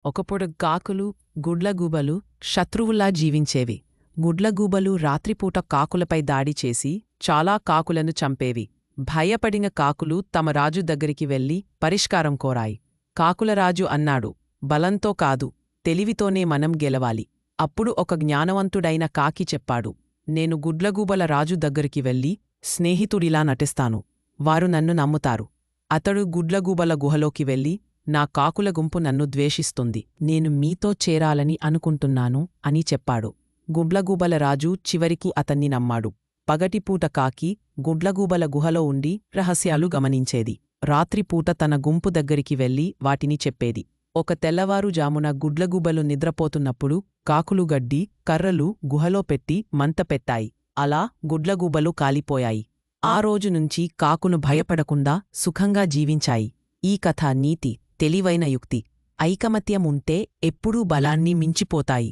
ఒకప్పుడు కాకులు, గుడ్లగూబలు శత్రువుల్లా జీవించేవి. గుడ్లగూబలు రాత్రిపూట కాకులపై దాడి చేసి చాలా కాకులను చంపేవి. భయపడిన కాకులు తమ రాజు దగ్గరికి వెళ్లి పరిష్కారం కోరాయి. కాకులరాజు అన్నాడు, బలంతో కాదు, తెలివితోనే మనం గెలవాలి. అప్పుడు ఒక జ్ఞానవంతుడైన కాకి చెప్పాడు, నేను గుడ్లగూబల రాజు దగ్గరికి వెళ్లి స్నేహితుడిలా నటిస్తాను. వారు నన్ను నమ్ముతారు. అతడు గుడ్లగూబల గుహలోకి వెళ్లి, నా కాకుల గుంపు నన్ను ద్వేషిస్తుంది, నేను మీతో చేరాలని అనుకుంటున్నాను అని చెప్పాడు. గుడ్లగూబల రాజు చివరికి అతన్ని నమ్మాడు. పగటిపూట కాకి గుడ్లగూబల గుహలో ఉండి రహస్యాలు గమనించేది. రాత్రిపూట తన గుంపు దగ్గరికి వెళ్లి వాటిని చెప్పేది. ఒక తెల్లవారుజామున గుడ్లగూబలు నిద్రపోతున్నప్పుడు కాకులు గడ్డి, కర్రలు గుహలో పెట్టి మంట పెట్టాయి. అలా గుడ్లగూబలు కాలిపోయాయి. ఆ రోజునుంచి కాకులు భయపడకుండా సుఖంగా జీవించాయి. ఈ కథ నీతి, తెలివైన యుక్తి. ఐకమత్యముంటే ఎప్పుడూ బలాన్ని మించిపోతాయి.